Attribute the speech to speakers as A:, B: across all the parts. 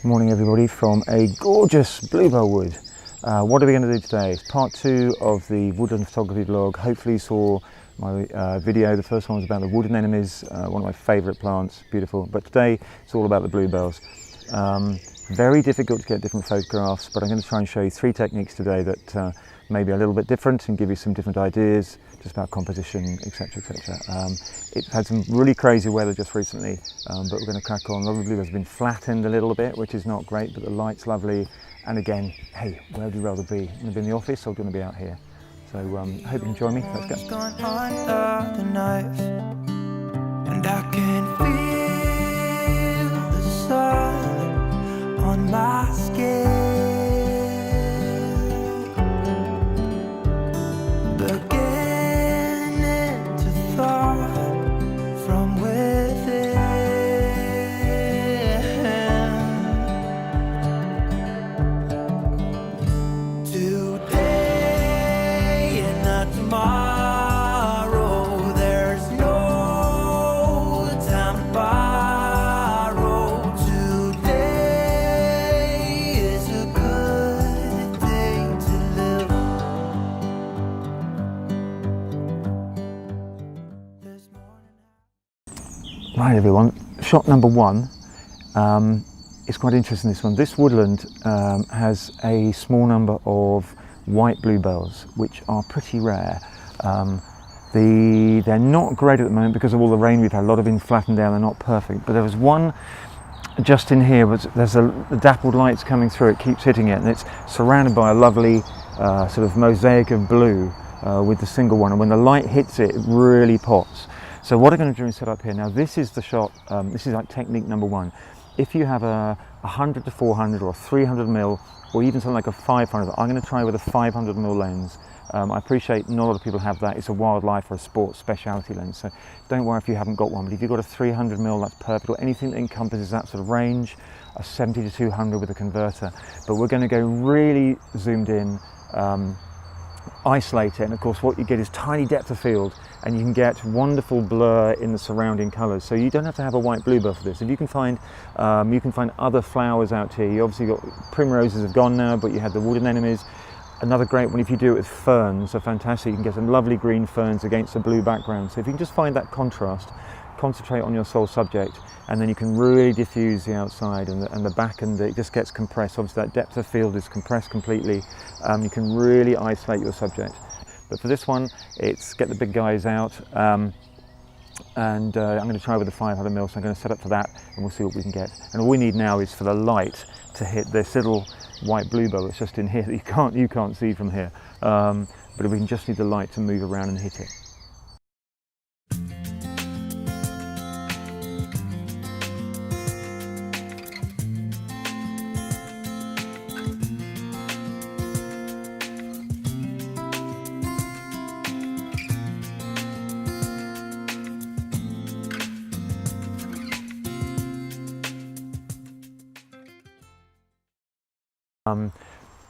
A: Morning everybody from a gorgeous bluebell wood. What are we going to do today? It's part 2 of the woodland photography vlog. Hopefully you saw my video. The first one was about the wood anemones, one of my favourite plants, beautiful. But today it's all about the bluebells. Very difficult to get different photographs, but I'm going to try and show you 3 techniques today that may be a little bit different and give you some different ideas just about composition, etc, etc. It's had some really crazy weather just recently, but we're going to crack on. A lot of the bluebells have been flattened a little bit, which is not great, but the light's lovely. And again, hey, where would you rather be? Do you want to be in the office or do you want to be out here? So I hope you can join me. Let's go. Under the knife, and I can feel the sun on my skin. Right everyone, shot number 1. It's quite interesting, this one. This woodland has a small number of white bluebells, which are pretty rare. They're not great at the moment because of all the rain we've had. A lot of them flattened down, they're not perfect. But there was one just in here, there's the dappled lights coming through, it keeps hitting it, and it's surrounded by a lovely sort of mosaic of blue with the single one. And when the light hits it, it really pops. So what I'm going to do is set up here. Now this is the shot, this is like technique number 1. If you have a 100 to 400 or 300 mil or even something like a 500, I'm going to try with a 500 mil lens. I appreciate not a lot of people have that. It's a wildlife or a sports specialty lens, so don't worry if you haven't got one. But if you've got a 300 mil, that's perfect, or anything that encompasses that sort of range, a 70 to 200 with a converter. But we're going to go really zoomed in, isolate it, and of course what you get is tiny depth of field, and you can get wonderful blur in the surrounding colours. So you don't have to have a white bluebell for this. If you can find other flowers out here. You obviously got primroses have gone now, but you had the wood anemones. Another great one if you do it with ferns, are fantastic. You can get some lovely green ferns against a blue background. So if you can just find that contrast, concentrate on your sole subject, and then you can really diffuse the outside and the back, and it just gets compressed. Obviously that depth of field is compressed completely. You can really isolate your subject. But for this one, it's get the big guys out, and I'm going to try with the 500 mil, so I'm going to set up for that and we'll see what we can get. And all we need now is for the light to hit this little white bluebell that's just in here that you can't see from here. But we can just need the light to move around and hit it.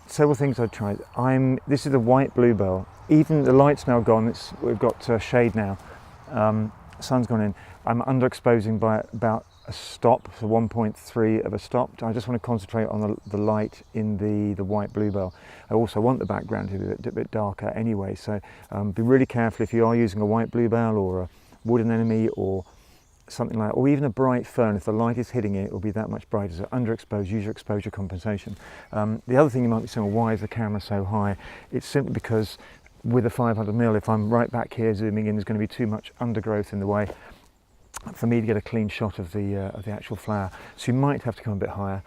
A: Several things I've tried. This is a white bluebell. Even the light's now gone. We've got shade now. Sun's gone in. I'm underexposing by about a stop, so 1.3 of a stop. I just want to concentrate on the light in the white bluebell. I also want the background to be a bit darker anyway. So be really careful if you are using a white bluebell or a wood anemone or something like, or even a bright fern. If the light is hitting it, it will be that much brighter. So underexposed, use your exposure compensation. The other thing you might be saying, well, why is the camera so high? It's simply because with a 500 mil, if I'm right back here zooming in, there's going to be too much undergrowth in the way for me to get a clean shot of the actual flower. So you might have to come a bit higher.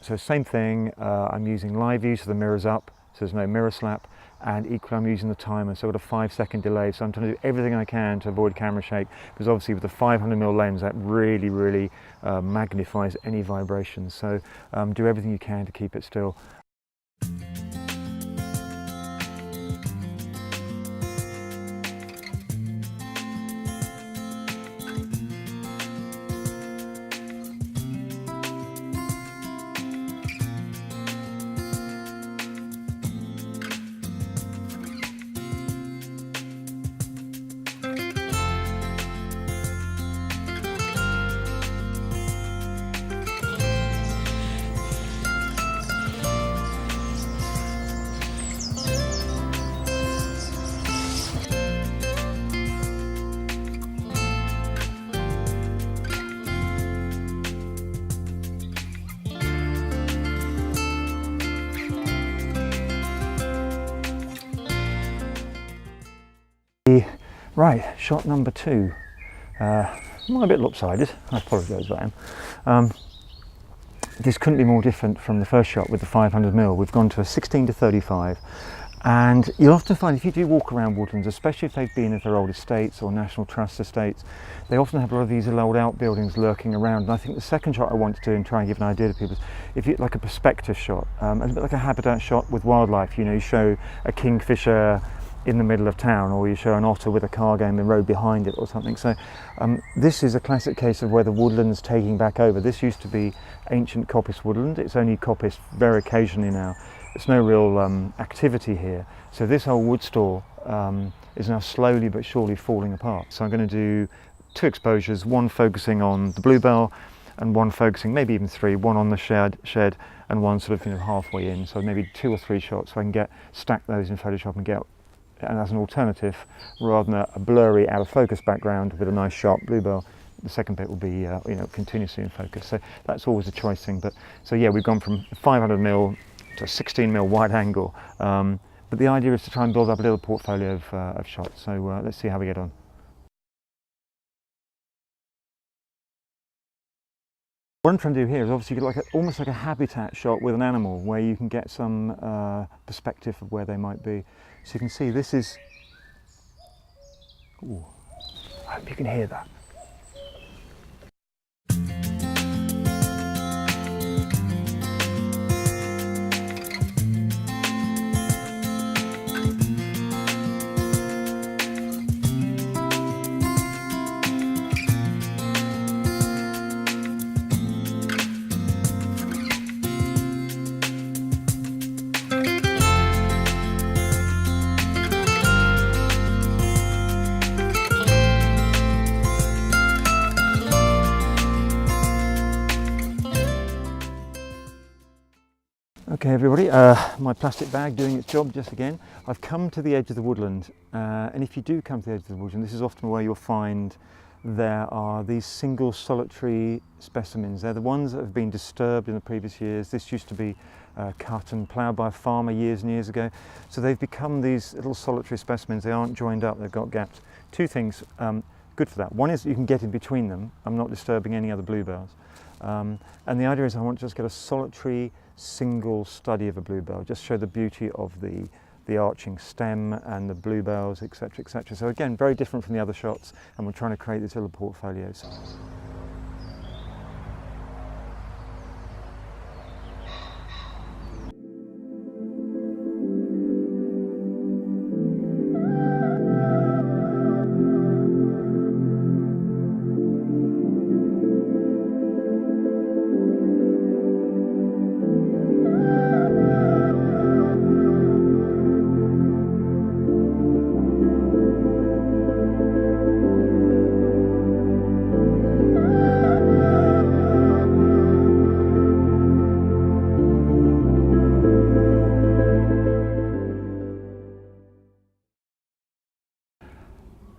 A: So same thing, I'm using live view, so the mirror's up, so there's no mirror slap. And equally I'm using the timer, so I've got a 5-second delay, so I'm trying to do everything I can to avoid camera shake, because obviously with the 500 mil lens that really magnifies any vibrations. So do everything you can to keep it still. Right, shot number 2. Might a bit lopsided, I apologise that I am. This couldn't be more different from the first shot with the 500mm. We've gone to a 16-35, and you'll often find if you do walk around woodlands, especially if they've been at their old estates or National Trust estates, they often have a lot of these old outbuildings lurking around. And I think the second shot I want to do and try and give an idea to people is if you like a perspective shot, a bit like a habitat shot with wildlife. You know, you show a kingfisher in the middle of town, or you show an otter with a cargo in the road behind it or something. So this is a classic case of where the woodland's taking back over. This used to be ancient coppice woodland. It's only coppice very occasionally now. There's no real activity here. So this old wood store is now slowly but surely falling apart. So I'm going to do 2 exposures, one focusing on the bluebell and one focusing, maybe even 3, one on the shed and one sort of, you know, halfway in. So maybe 2 or 3 shots so I can stack those in Photoshop and get, and as an alternative, rather than a blurry out of focus background with a nice sharp bluebell, the second bit will be you know, continuously in focus. So that's always a choice thing. But so yeah, we've gone from 500mm to a 16mm wide angle. But the idea is to try and build up a little portfolio of shots. So let's see how we get on. What I'm trying to do here is obviously like almost like a habitat shot with an animal, where you can get some perspective of where they might be. So you can see this is, ooh, I hope you can hear that. Okay everybody, my plastic bag doing its job just again. I've come to the edge of the woodland, and if you do come to the edge of the woodland, this is often where you'll find there are these single solitary specimens. They're the ones that have been disturbed in the previous years. This used to be cut and ploughed by a farmer years and years ago. So they've become these little solitary specimens. They aren't joined up, they've got gaps. 2 things good for that. One is you can get in between them. I'm not disturbing any other bluebells. And the idea is I want to just get a solitary single study of a bluebell, just show the beauty of the arching stem and the bluebells, etc., etc. So again, very different from the other shots, and we're trying to create these little portfolios.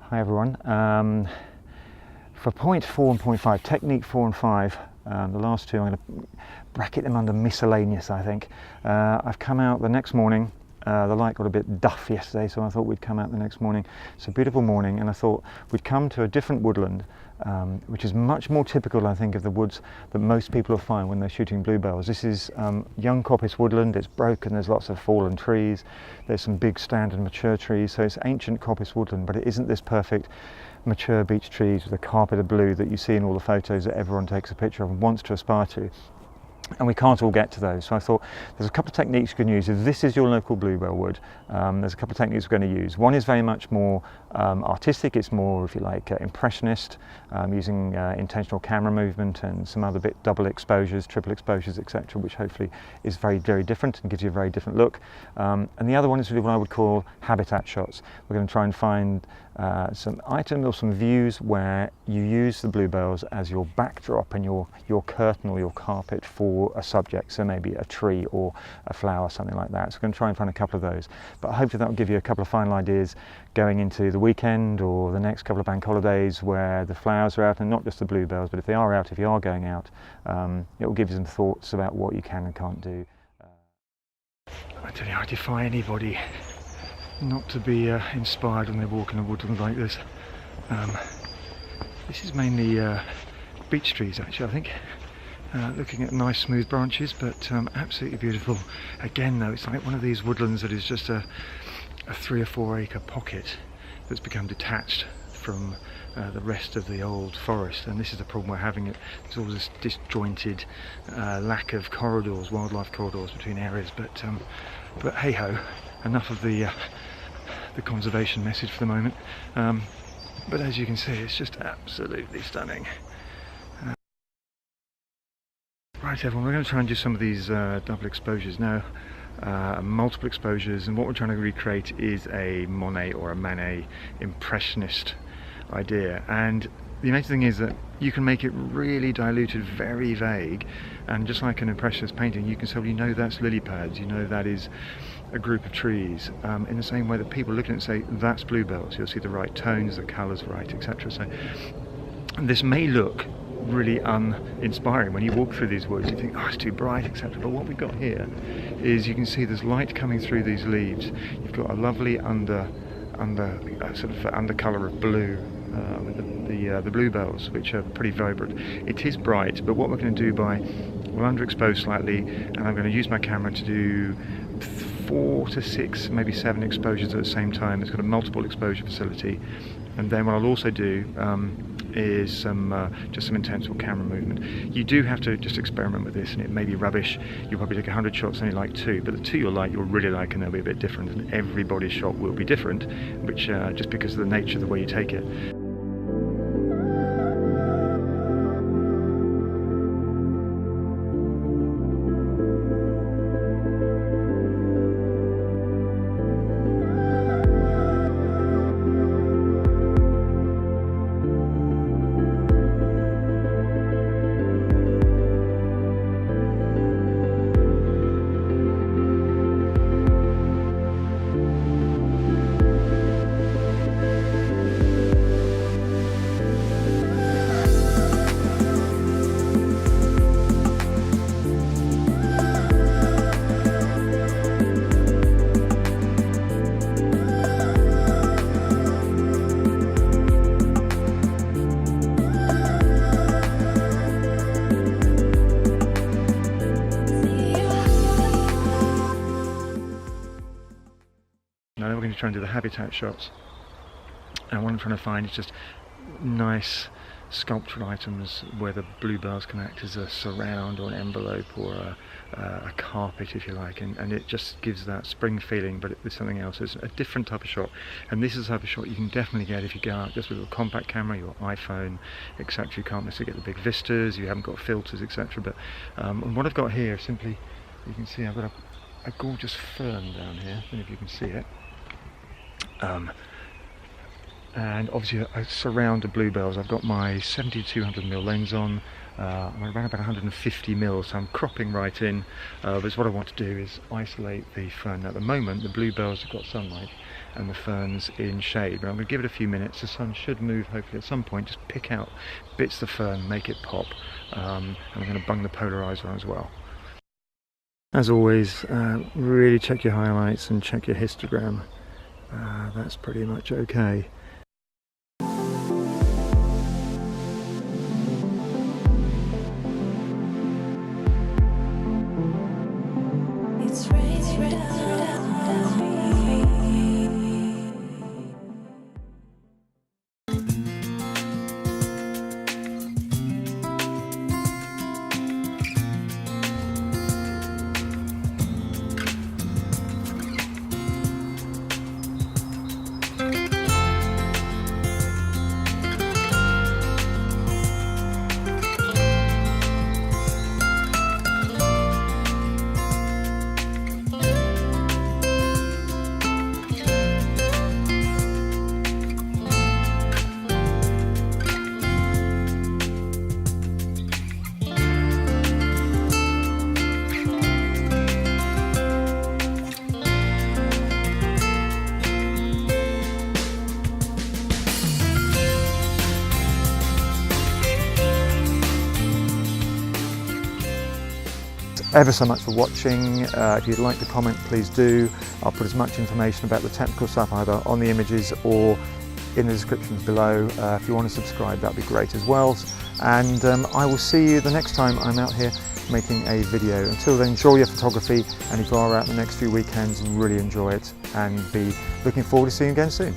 A: Hi everyone. For point 4 and point 5, technique 4 and 5, the last 2 I'm going to bracket them under miscellaneous, I think. I've come out the next morning. The light got a bit duff yesterday, so I thought we'd come out the next morning. It's a beautiful morning, and I thought we'd come to a different woodland, which is much more typical, I think, of the woods that most people will find when they're shooting bluebells. This is young coppice woodland. It's broken, there's lots of fallen trees, there's some big standard mature trees, so it's ancient coppice woodland, but it isn't this perfect mature beech trees with a carpet of blue that you see in all the photos that everyone takes a picture of and wants to aspire to. And we can't all get to those, so I thought there's a couple of techniques you can use. If this is your local bluebell wood, there's a couple of techniques we're going to use. One is very much more artistic. It's more, if you like, impressionist, using intentional camera movement and some other bit double exposures, triple exposures, etc., which hopefully is very, very different and gives you a very different look. And the other one is really what I would call habitat shots. We're going to try and find some items or some views where you use the bluebells as your backdrop and your curtain or your carpet for a subject, so maybe a tree or a flower, something like that. So we're going to try and find a couple of those, but hopefully that will give you a couple of final ideas going into the weekend or the next couple of bank holidays where the flowers are out, and not just the bluebells, but if they are out, if you are going out, it will give you some thoughts about what you can and can't do. I don't know how to defy anybody not to be inspired when they walk in a woodland like this. This is mainly beech trees actually, I think. Looking at nice smooth branches, but absolutely beautiful. Again though, it's like one of these woodlands that is just a 3 or 4 acre pocket that's become detached from the rest of the old forest, and this is the problem we're having. There's all this disjointed lack of corridors, wildlife corridors between areas, but hey ho, enough of the conservation message for the moment. But as you can see, it's just absolutely stunning. Right everyone, we're going to try and do some of these double exposures now, multiple exposures, and what we're trying to recreate is a Monet or a Manet impressionist idea. And the amazing thing is that you can make it really diluted, very vague, and just like an impressionist painting, you can say, well, you know that's lily pads, you know that is a group of trees, in the same way that people looking at it say that's bluebells. You'll see the right tones, the colours right, etc. So this may look really uninspiring when you walk through these woods. You think, oh, it's too bright, etc. But what we've got here is you can see there's light coming through these leaves. You've got a lovely sort of undercolour of blue with the bluebells, which are pretty vibrant. It is bright, but what we're going to do we'll underexpose slightly, and I'm going to use my camera to do 4 to 6, maybe 7 exposures at the same time. It's got a multiple exposure facility, and then what I'll also do is just some intense camera movement. You do have to just experiment with this, and it may be rubbish. You'll probably take 100 shots and only like 2, but the 2 you'll really like, and they'll be a bit different, and everybody's shot will be different, which just because of the nature of the way you take it. Now we're going to try and do the habitat shots, and what I'm trying to find is just nice sculptural items where the bluebells can act as a surround or an envelope or a carpet, if you like, and it just gives that spring feeling, but with something else. It's a different type of shot, and this is the type of shot you can definitely get if you go out just with a compact camera, your iPhone, etc. You can't necessarily get the big vistas, you haven't got filters, etc. But and what I've got here, simply, you can see I've got a gorgeous fern down here. I don't know if you can see it. And obviously I surround the bluebells. I've got my 70-200mm lens on. I'm around about 150mm, so I'm cropping right in. But what I want to do is isolate the fern. Now, at the moment the bluebells have got sunlight and the fern's in shade, but I'm going to give it a few minutes. The sun should move hopefully at some point. Just pick out bits of the fern, make it pop, and I'm going to bung the polarizer on as well. As always, really check your highlights and check your histogram. That's pretty much okay. ever so much for watching. If you'd like to comment, please do. I'll put as much information about the technical stuff either on the images or in the descriptions below. If you want to subscribe, that'd be great as well. And I will see you the next time I'm out here making a video. Until then, enjoy your photography, and if you are out the next few weekends, really enjoy it, and be looking forward to seeing you again soon.